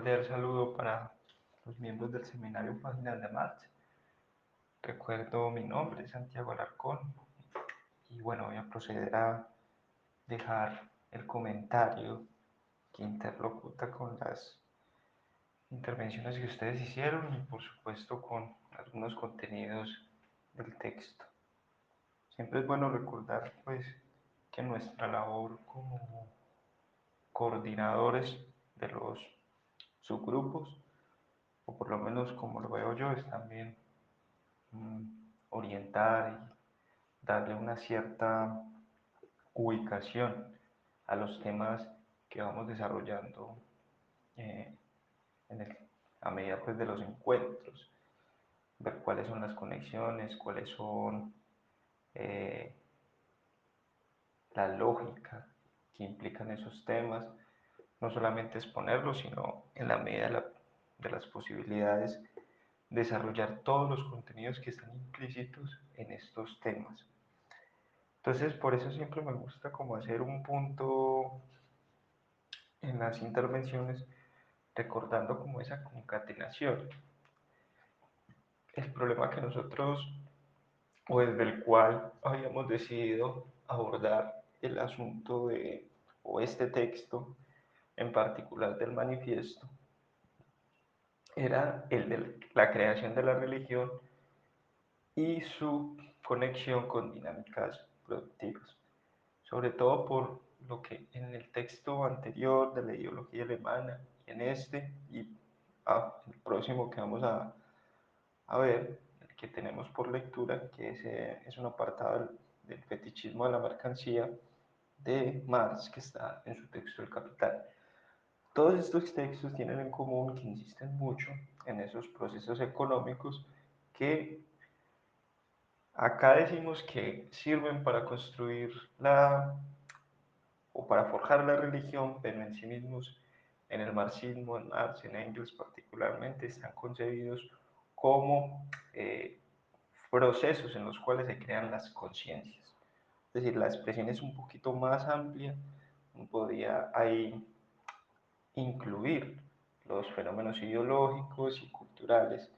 cordial saludo para los miembros del seminario Páginas de Marx. Recuerdo mi nombre, Santiago Alarcón, y bueno, voy a proceder a dejar el comentario que interlocuta con las intervenciones que ustedes hicieron y por supuesto con algunos contenidos del texto. Siempre es bueno recordar pues que nuestra labor como coordinadores de los subgrupos, o por lo menos como lo veo yo, es también orientar y darle una cierta ubicación a los temas que vamos desarrollando eh, en el, a medida pues, de los encuentros, ver cuáles son las conexiones, cuáles son eh, la lógica que implican esos temas, no solamente exponerlos, sino en la medida de las posibilidades, desarrollar todos los contenidos que están implícitos en estos temas. Entonces, por eso siempre me gusta como hacer un punto en las intervenciones, recordando como esa concatenación. El problema que nosotros, o desde el cual habíamos decidido abordar el asunto de, o este texto en particular del manifiesto, era el de la creación de la religión y su conexión con dinámicas productivas, sobre todo por lo que en el texto anterior de la ideología alemana y en este y el próximo que vamos a ver, el que tenemos por lectura, que es un apartado del fetichismo de la mercancía de Marx que está en su texto El Capital. Todos estos textos tienen en común que insisten mucho en esos procesos económicos que acá decimos que sirven para construir o para forjar la religión, pero en sí mismos, en el marxismo, en Marx, en Engels particularmente, están concebidos como procesos en los cuales se crean las conciencias. Es decir, la expresión es un poquito más amplia, uno podría ahí incluir los fenómenos ideológicos y culturales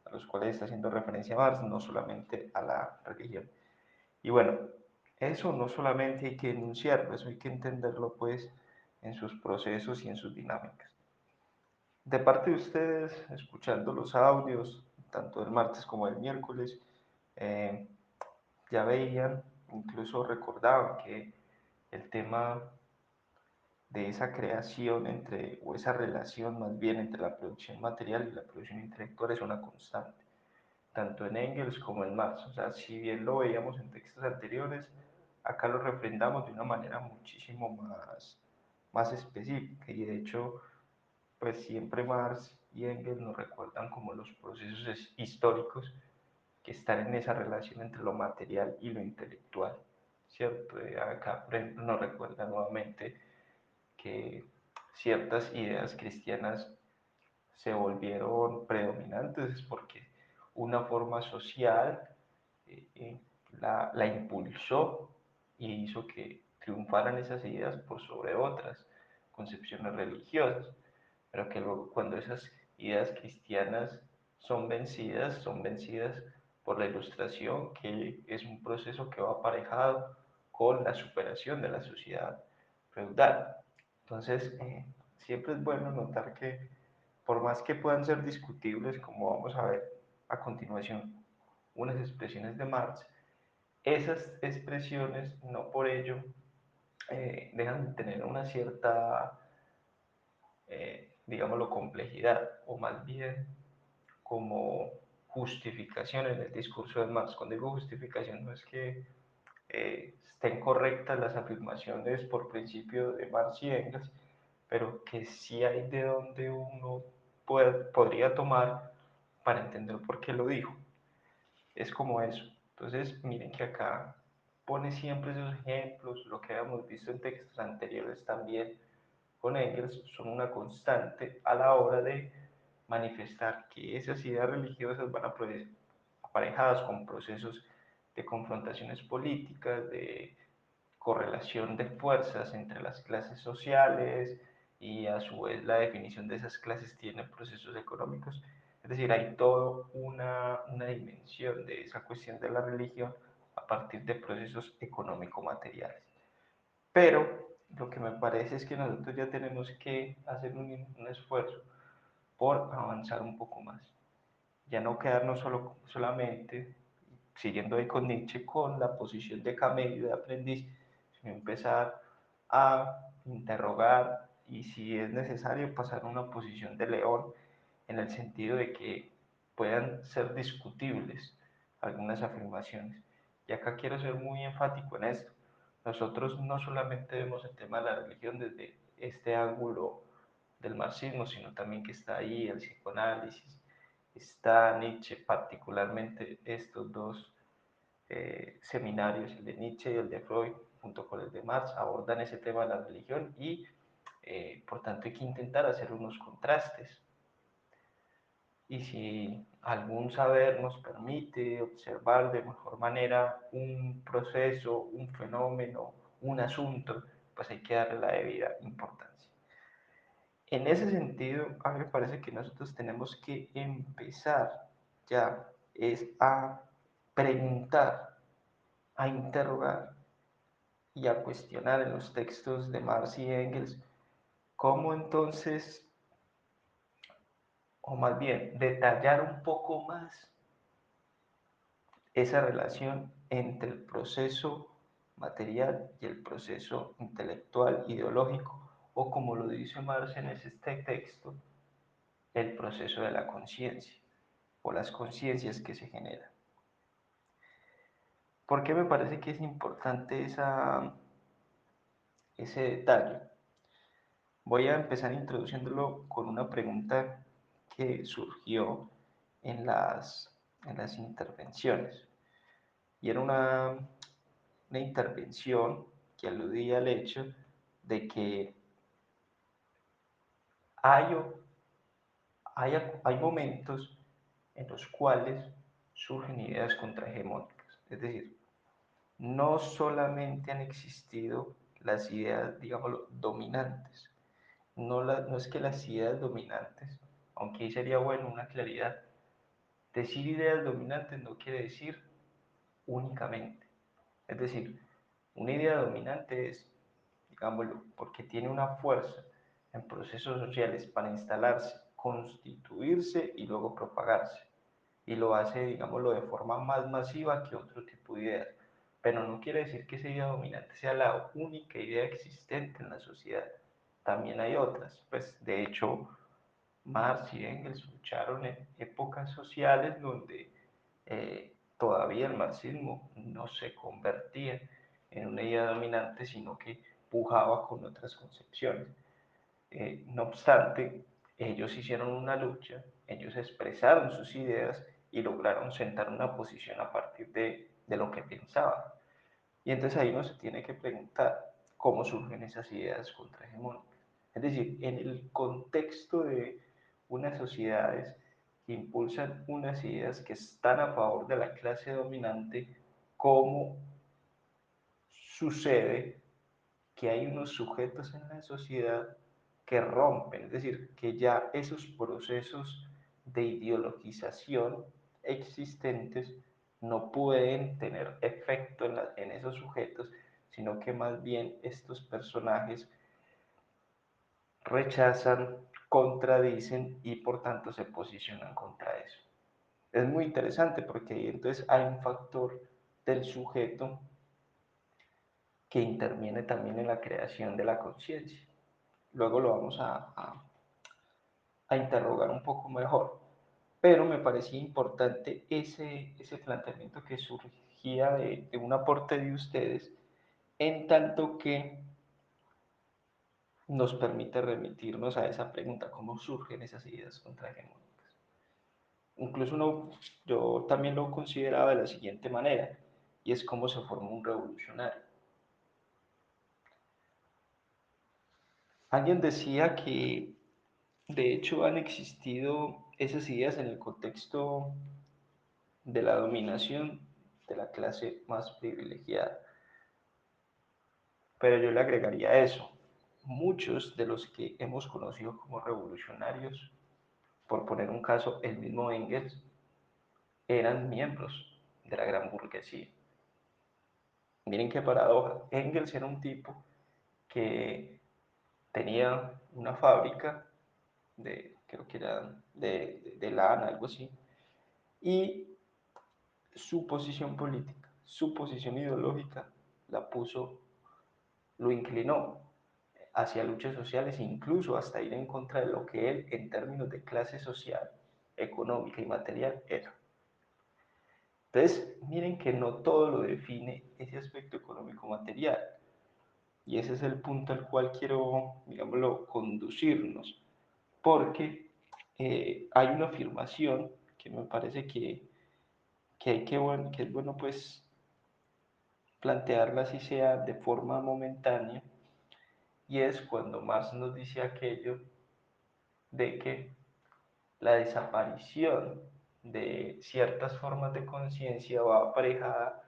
a los cuales está haciendo referencia Marx, no solamente a la religión. Y bueno, eso no solamente hay que enunciarlo, eso hay que entenderlo pues en sus procesos y en sus dinámicas. De parte de ustedes, escuchando los audios, tanto del martes como del miércoles, eh, ya veían, incluso recordaban que el tema de esa creación entre, o esa relación más bien entre la producción material y la producción intelectual es una constante, tanto en Engels como en Marx. O sea, si bien lo veíamos en textos anteriores, acá lo refrendamos de una manera muchísimo más específica y de hecho, pues siempre Marx y Engels nos recuerdan como los procesos históricos que están en esa relación entre lo material y lo intelectual, ¿cierto? Acá, por ejemplo, nos recuerda nuevamente que ciertas ideas cristianas se volvieron predominantes es porque una forma social la impulsó y hizo que triunfaran esas ideas por sobre otras concepciones religiosas, pero que luego cuando esas ideas cristianas son vencidas por la ilustración, que es un proceso que va aparejado con la superación de la sociedad feudal. Entonces, siempre es bueno notar que por más que puedan ser discutibles, como vamos a ver a continuación, unas expresiones de Marx, esas expresiones no por ello dejan de tener una cierta, digámoslo, complejidad, o más bien como justificación en el discurso de Marx. Cuando digo justificación no es que estén correctas las afirmaciones por principio de Marx y Engels, pero que sí hay de donde uno podría tomar para entender por qué lo dijo. Es como eso. Entonces, miren que acá pone siempre esos ejemplos, lo que habíamos visto en textos anteriores también con Engels, son una constante a la hora de manifestar que esas ideas religiosas van aparejadas con procesos de confrontaciones políticas, de correlación de fuerzas entre las clases sociales y a su vez la definición de esas clases tiene procesos económicos. Es decir, hay toda una dimensión de esa cuestión de la religión a partir de procesos económico-materiales. Pero lo que me parece es que nosotros ya tenemos que hacer un esfuerzo por avanzar un poco más. Ya no quedarnos solamente siguiendo ahí con Nietzsche, con la posición de camello, de aprendiz, sino empezar a interrogar y si es necesario pasar a una posición de león en el sentido de que puedan ser discutibles algunas afirmaciones. Y acá quiero ser muy enfático en esto. Nosotros no solamente vemos el tema de la religión desde este ángulo del marxismo, sino también que está ahí el psicoanálisis, está Nietzsche, particularmente estos dos seminarios, el de Nietzsche y el de Freud, junto con el de Marx, abordan ese tema de la religión y por tanto hay que intentar hacer unos contrastes. Y si algún saber nos permite observar de mejor manera un proceso, un fenómeno, un asunto, pues hay que darle la debida importancia. En ese sentido, a mí me parece que nosotros tenemos que empezar ya es a preguntar, a interrogar y a cuestionar en los textos de Marx y Engels cómo entonces, o más bien, detallar un poco más esa relación entre el proceso material y el proceso intelectual, ideológico, o como lo dice Marx en este texto, el proceso de la conciencia o las conciencias que se generan. ¿Por qué me parece que es importante ese detalle? Voy a empezar introduciéndolo con una pregunta que surgió en las intervenciones. Y era una intervención que aludía al hecho de que hay, hay momentos en los cuales surgen ideas contrahegemónicas. Es decir, no solamente han existido las ideas, digámoslo, dominantes. No es que las ideas dominantes, aunque ahí sería bueno una claridad, decir ideas dominantes no quiere decir únicamente. Es decir, una idea dominante es, digámoslo, porque tiene una fuerza en procesos sociales para instalarse, constituirse y luego propagarse. Y lo hace, digámoslo, de forma más masiva que otro tipo de ideas. Pero no quiere decir que esa idea dominante sea la única idea existente en la sociedad. También hay otras. Pues de hecho, Marx y Engels lucharon en épocas sociales donde todavía el marxismo no se convertía en una idea dominante, sino que pujaba con otras concepciones. No obstante, ellos hicieron una lucha, ellos expresaron sus ideas y lograron sentar una posición a partir de lo que pensaban. Y entonces ahí uno se tiene que preguntar cómo surgen esas ideas contrahegemónicas. Es decir, en el contexto de unas sociedades que impulsan unas ideas que están a favor de la clase dominante, ¿cómo sucede que hay unos sujetos en la sociedad que rompen? Es decir, que ya esos procesos de ideologización existentes no pueden tener efecto en esos sujetos, sino que más bien estos personajes rechazan, contradicen y por tanto se posicionan contra eso. Es muy interesante porque ahí entonces hay un factor del sujeto que interviene también en la creación de la conciencia. Luego lo vamos a interrogar un poco mejor, pero me parecía importante ese planteamiento que surgía de un aporte de ustedes, en tanto que nos permite remitirnos a esa pregunta, ¿cómo surgen esas ideas contrahegemónicas? Incluso yo también lo consideraba de la siguiente manera, y es cómo se forma un revolucionario. Alguien decía que de hecho han existido esas ideas en el contexto de la dominación de la clase más privilegiada, pero yo le agregaría eso. muchos de los que hemos conocido como revolucionarios, por poner un caso, el mismo Engels, eran miembros de la gran burguesía. Miren qué paradoja. Engels era un tipo que tenía una fábrica creo que era de lana, algo así, y su posición política, su posición ideológica la puso, lo inclinó hacia luchas sociales, incluso hasta ir en contra de lo que él, en términos de clase social, económica y material, era. Entonces, miren que no todo lo define ese aspecto económico material. Y ese es el punto al cual quiero, digámoslo, conducirnos. Porque hay una afirmación que me parece que es bueno pues plantearla así sea de forma momentánea, y es cuando Marx nos dice aquello de que la desaparición de ciertas formas de conciencia va aparejada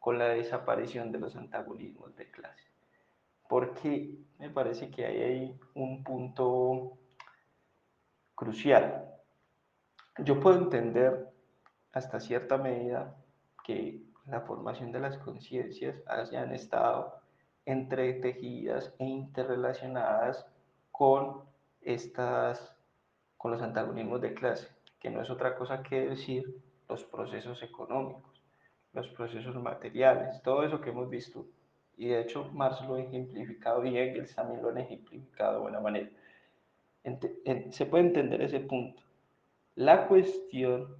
con la desaparición de los antagonismos de clase. Porque me parece que hay un punto crucial. Yo puedo entender hasta cierta medida que la formación de las conciencias hayan estado entretejidas e interrelacionadas con estas, con los antagonismos de clase, que no es otra cosa que decir los procesos económicos, los procesos materiales, todo eso que hemos visto. Y de hecho Marx lo ha ejemplificado y Engels también lo han ejemplificado de buena manera. Se puede entender ese punto. La cuestión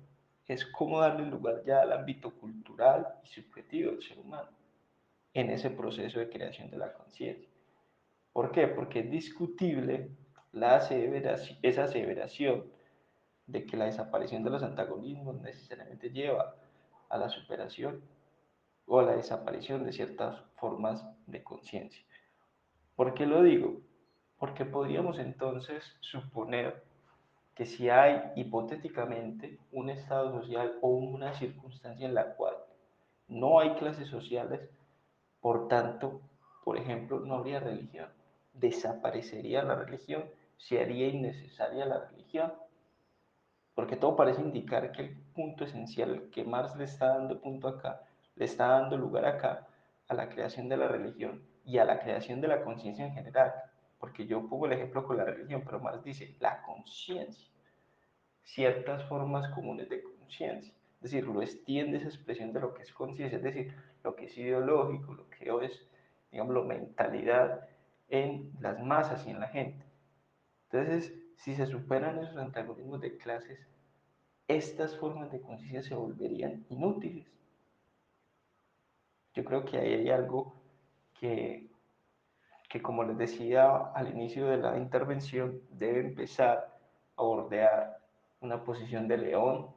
es cómo darle lugar ya al ámbito cultural y subjetivo del ser humano en ese proceso de creación de la conciencia. ¿Por qué? Porque es discutible esa aseveración de que la desaparición de los antagonismos necesariamente lleva a la superación o a la desaparición de ciertas formas de conciencia. ¿Por qué lo digo? Porque podríamos entonces suponer que si hay hipotéticamente un estado social o una circunstancia en la cual no hay clases sociales, por tanto, por ejemplo, no habría religión, desaparecería la religión, se haría innecesaria la religión, porque todo parece indicar que el punto esencial que Marx le está dando punto acá, le está dando lugar acá a la creación de la religión y a la creación de la conciencia en general, porque yo pongo el ejemplo con la religión, pero Marx dice la conciencia, ciertas formas comunes de conciencia, es decir, lo extiende esa expresión de lo que es conciencia, es decir, lo que es ideológico, lo que es, digamos, la mentalidad en las masas y en la gente. Entonces, si se superan esos antagonismos de clases, estas formas de conciencia se volverían inútiles. Yo creo que ahí hay algo que, que, como les decía al inicio de la intervención, debe empezar a bordear una posición de león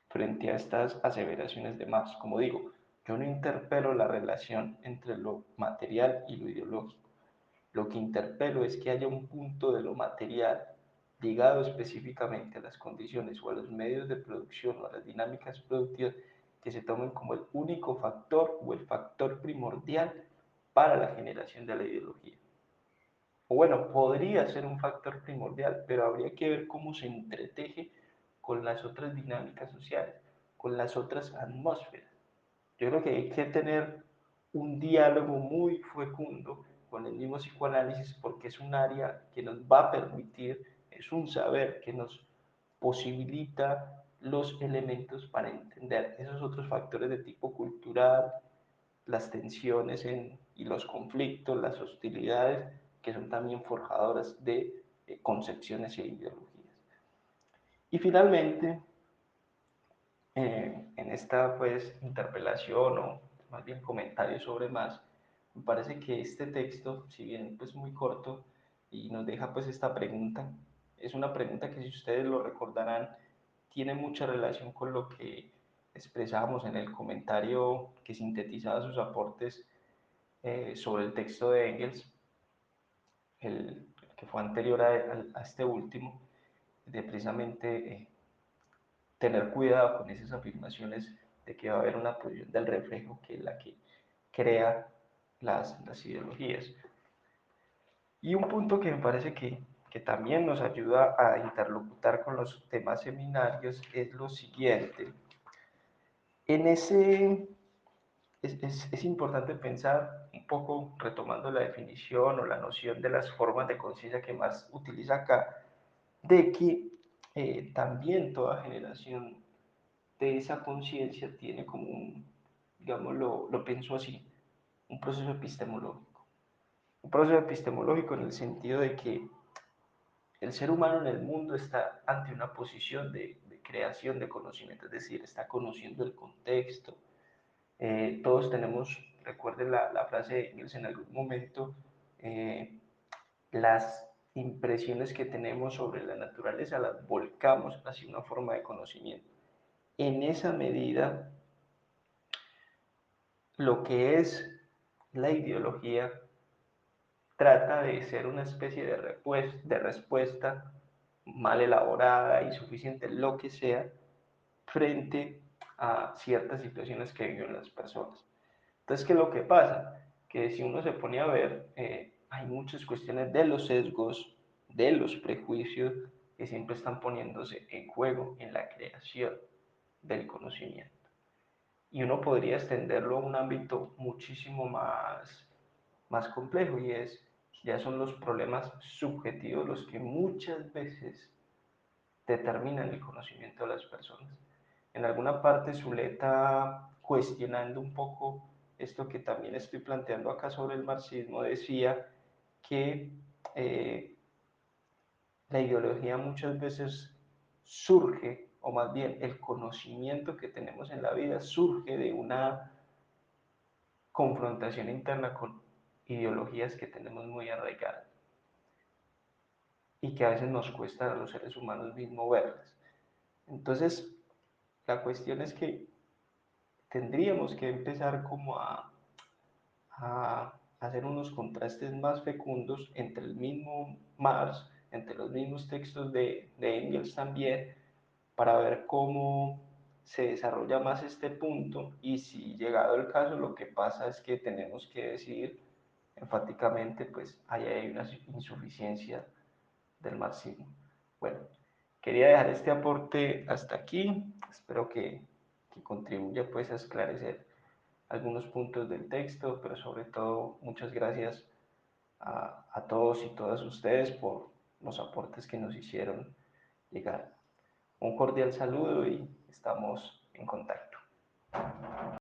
frente a estas aseveraciones de Marx. Como digo, yo no interpelo la relación entre lo material y lo ideológico. Lo que interpelo es que haya un punto de lo material ligado específicamente a las condiciones o a los medios de producción o a las dinámicas productivas que se tomen como el único factor o el factor primordial para la generación de la ideología. O bueno, podría ser un factor primordial, pero habría que ver cómo se entreteje con las otras dinámicas sociales, con las otras atmósferas. Yo creo que hay que tener un diálogo muy fecundo con el mismo psicoanálisis porque es un área que nos va a permitir, es un saber que nos posibilita los elementos para entender esos otros factores de tipo cultural, las tensiones y los conflictos, las hostilidades, que son también forjadoras de concepciones e ideologías. Y finalmente, en esta pues interpelación o más bien comentario sobre más, me parece que este texto, si bien pues muy corto y nos deja pues esta pregunta, es una pregunta que si ustedes lo recordarán, tiene mucha relación con lo que expresábamos en el comentario que sintetizaba sus aportes sobre el texto de Engels, el que fue anterior a este último, de precisamente tener cuidado con esas afirmaciones de que va a haber una posición del reflejo que es la que crea las ideologías. Y un punto que me parece que también nos ayuda a interlocutar con los demás seminarios es lo siguiente. En ese es importante pensar un poco, retomando la definición o la noción de las formas de conciencia que más utiliza acá, de que también toda generación de esa conciencia tiene como un, digamos, lo pienso así, un proceso epistemológico. Un proceso epistemológico en el sentido de que el ser humano en el mundo está ante una posición de creación de conocimiento, es decir, está conociendo el contexto. Todos tenemos, recuerden la frase de Engels en algún momento, eh, las impresiones que tenemos sobre la naturaleza las volcamos hacia una forma de conocimiento. En esa medida, lo que es la ideología trata de ser una especie de respuesta mal elaborada, insuficiente, lo que sea, frente a ciertas situaciones que viven las personas. Entonces, ¿qué es lo que pasa? Que si uno se pone a ver, hay muchas cuestiones de los sesgos, de los prejuicios que siempre están poniéndose en juego en la creación del conocimiento. Y uno podría extenderlo a un ámbito muchísimo más complejo y es, ya son los problemas subjetivos los que muchas veces determinan el conocimiento de las personas. En alguna parte Zuleta, cuestionando un poco esto que también estoy planteando acá sobre el marxismo, decía que la ideología muchas veces surge, o más bien el conocimiento que tenemos en la vida surge de una confrontación interna con ideologías que tenemos muy arraigadas y que a veces nos cuesta a los seres humanos mismos verlas. Entonces, la cuestión es que tendríamos que empezar como a hacer unos contrastes más fecundos entre el mismo Marx, entre los mismos textos de Engels también, para ver cómo se desarrolla más este punto y si llegado el caso lo que pasa es que tenemos que decir enfáticamente pues ahí hay una insuficiencia del marxismo. Bueno, quería dejar este aporte hasta aquí, espero que contribuya pues a esclarecer algunos puntos del texto, pero sobre todo muchas gracias a todos y todas ustedes por los aportes que nos hicieron llegar. Un cordial saludo y estamos en contacto.